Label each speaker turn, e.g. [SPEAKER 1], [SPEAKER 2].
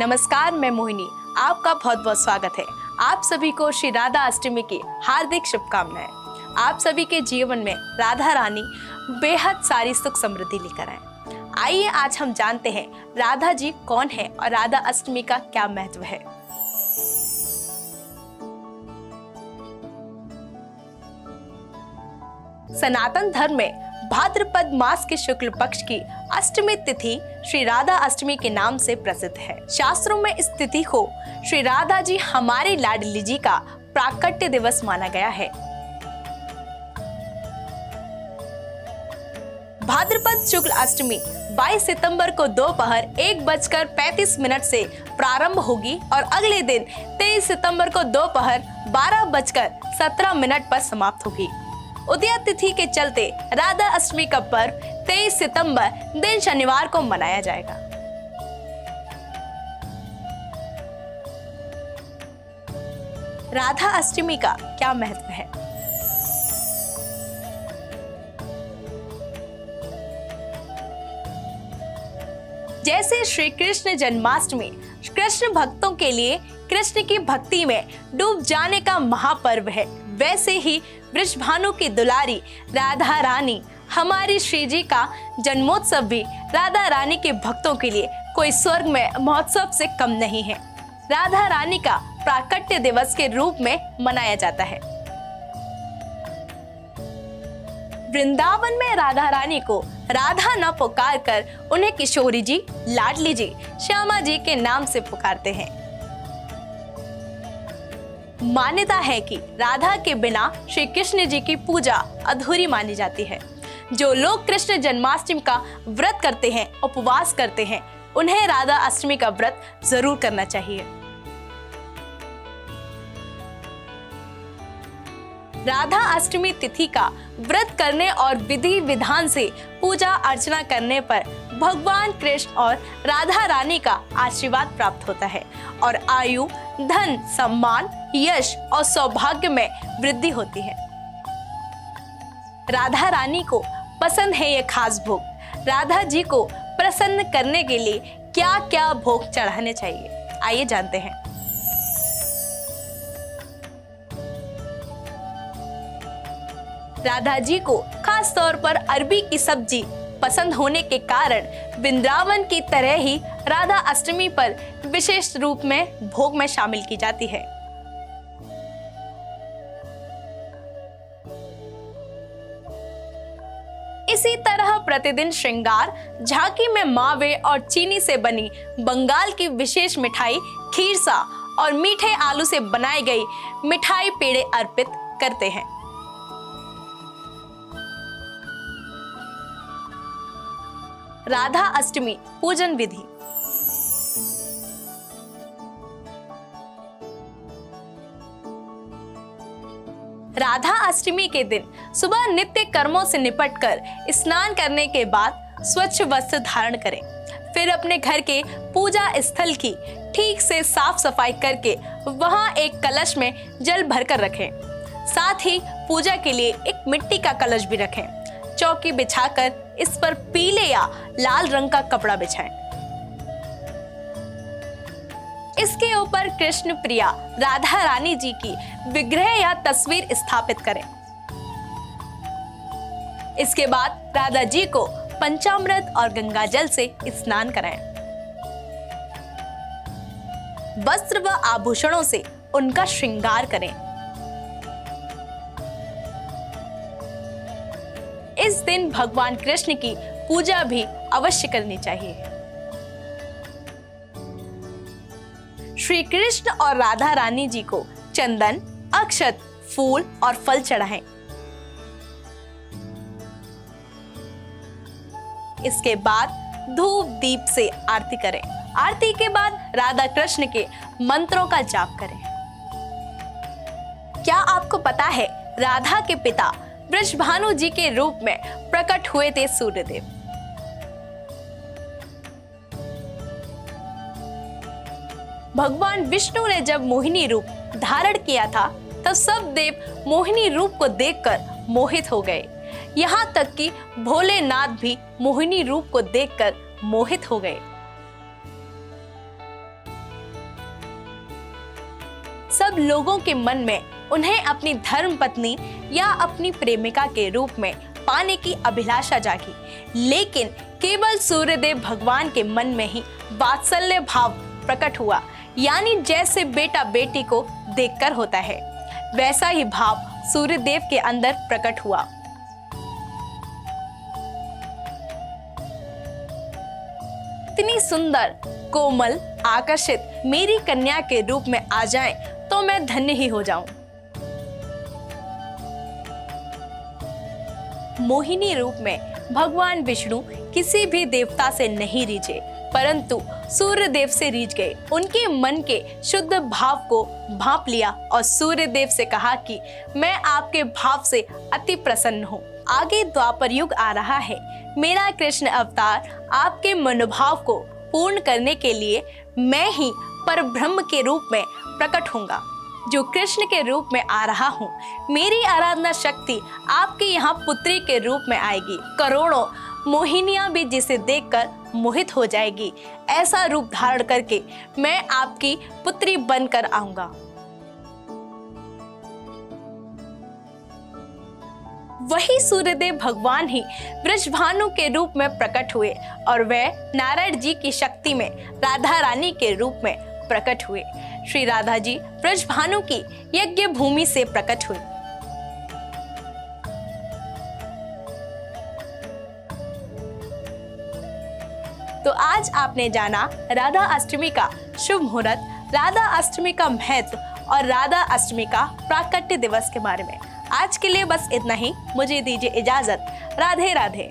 [SPEAKER 1] नमस्कार, मैं मोहिनी। आपका बहुत बहुत स्वागत है। आप सभी को श्री राधा अष्टमी की हार्दिक शुभकामनाएं। आप सभी के जीवन में राधा रानी बेहद सारी सुख समृद्धि लेकर आए। आइए आज हम जानते हैं राधा जी कौन है और राधा अष्टमी का क्या महत्व है। सनातन धर्म में भाद्रपद मास के शुक्ल पक्ष की अष्टमी तिथि श्री राधा अष्टमी के नाम से प्रसिद्ध है। शास्त्रों में इस तिथि को श्री राधा जी हमारी लाडली जी का प्राकट्य दिवस माना गया है। भाद्रपद शुक्ल अष्टमी 22 सितंबर को दोपहर 1:35 से प्रारंभ होगी और अगले दिन 23 सितंबर को दोपहर 12:17 पर समाप्त होगी। उदया तिथि के चलते राधा अष्टमी का पर्व 23 सितंबर दिन शनिवार को मनाया जाएगा। राधा अष्टमी का क्या महत्व है? जैसे श्री कृष्ण जन्माष्टमी कृष्ण भक्तों के लिए कृष्ण की भक्ति में डूब जाने का महापर्व है, वैसे ही वृषभानु की दुलारी राधा रानी हमारी श्री जी का जन्मोत्सव भी राधा रानी के भक्तों के लिए कोई स्वर्ग में महोत्सव से कम नहीं है। राधा रानी का प्राकट्य दिवस के रूप में मनाया जाता है। वृंदावन में राधा रानी को राधा न पुकार कर उन्हें किशोरी जी, लाडली जी, श्यामा जी के नाम से पुकारते हैं। मान्यता है कि राधा के बिना श्री कृष्ण जी की पूजा अधूरी मानी जाती है। जो लोग कृष्ण जन्माष्टमी का व्रत करते हैं, उपवास करते हैं, उन्हें राधा अष्टमी का व्रत जरूर करना चाहिए। राधा अष्टमी तिथि का व्रत करने और विधि विधान से पूजा अर्चना करने पर भगवान कृष्ण और राधा रानी का आशीर्वाद प्राप्त होता है और आयु, धन, सम्मान, यश और सौभाग्य में वृद्धि होती है। राधा रानी को पसंद है ये खास भोग। राधा जी को प्रसन्न करने के लिए क्या क्या भोग चढ़ाने चाहिए, आइए जानते हैं। राधा जी को खास तौर पर अरबी की सब्जी पसंद होने के कारण वृंदावन की तरह ही राधा अष्टमी पर विशेष रूप में भोग में शामिल की जाती है। इसी तरह प्रतिदिन श्रृंगार झांकी में मावे और चीनी से बनी बंगाल की विशेष मिठाई खीरसा और मीठे आलू से बनाई गई मिठाई पेड़े अर्पित करते हैं। राधा अष्टमी पूजन विधि। राधा अष्टमी के दिन सुबह नित्य कर्मों से निपटकर स्नान करने के बाद स्वच्छ वस्त्र धारण करें। फिर अपने घर के पूजा स्थल की ठीक से साफ सफाई करके वहां एक कलश में जल भरकर रखें। साथ ही पूजा के लिए एक मिट्टी का कलश भी रखें। चौकी बिछाकर इस पर पीले या लाल रंग का कपड़ा बिछाएं। इसके ऊपर कृष्ण प्रिया राधा रानी जी की विग्रह या तस्वीर स्थापित करें। इसके बाद राधा जी को पंचामृत और गंगा जल से स्नान कराएं। वस्त्र व आभूषणों से उनका श्रृंगार करें। इस दिन भगवान कृष्ण की पूजा भी अवश्य करनी चाहिए। श्री कृष्ण और राधा रानी जी को चंदन, अक्षत, फूल और फल चढ़ाएं। इसके बाद धूप दीप से आरती करें। आरती के बाद राधा कृष्ण के मंत्रों का जाप करें। क्या आपको पता है राधा के पिता वृषभानु जी के रूप में प्रकट हुए थे सूर्यदेव। भगवान विष्णु ने जब मोहिनी रूप धारण किया था तब सब देव मोहिनी रूप को देखकर मोहित हो गए। यहाँ तक कि भोलेनाथ भी मोहिनी रूप को देखकर मोहित हो गए। सब लोगों के मन में उन्हें अपनी धर्म पत्नी या अपनी प्रेमिका के रूप में पाने की अभिलाषा जागी, लेकिन केवल सूर्यदेव भगवान के मन में ही वात्सल्य भाव प्रकट हुआ। यानी जैसे बेटा बेटी को देखकर होता है, वैसा ही भाव सूर्यदेव के अंदर प्रकट हुआ। इतनी सुंदर, कोमल, आकर्षित मेरी कन्या के रूप में आ जाएं तो मैं धन्य ही हो जाऊं। मोहिनी रूप में भगवान विष्णु किसी भी देवता से नहीं रीझे, परंतु सूर्यदेव से रीझ गए। उनके मन के शुद्ध भाव को भांप लिया और सूर्यदेव से कहा कि मैं आपके भाव से अति प्रसन्न हूँ। आगे द्वापर युग आ रहा है। मेरा कृष्ण अवतार आपके मनोभाव को पूर्ण करने के लिए मैं ही परब्रह्म के रूप में प्रकट होऊंगा, जो कृष्ण के रूप में आ रहा हूँ। मेरी आराधना शक्ति आपके यहाँ पुत्री के रूप में आएगी। करोड़ों मोहिनियां भी जिसे देखकर मोहित हो जाएगी। ऐसा रूप धारण करके मैं आपकी पुत्री बनकर आऊंगा। वही सूर्यदेव भगवान ही वृषभानु के रूप में प्रकट हुए और वह नारायण जी की शक्ति में राधा रानी के रूप में प्रकट हुए। श्री राधा जी वृषभानु की यज्ञ भूमि से प्रकट हुई। तो आज आपने जाना राधा अष्टमी का शुभ मुहूर्त, राधा अष्टमी का महत्व और राधा अष्टमी का प्राकट्य दिवस के बारे में। आज के लिए बस इतना ही। मुझे दीजिए इजाजत। राधे राधे।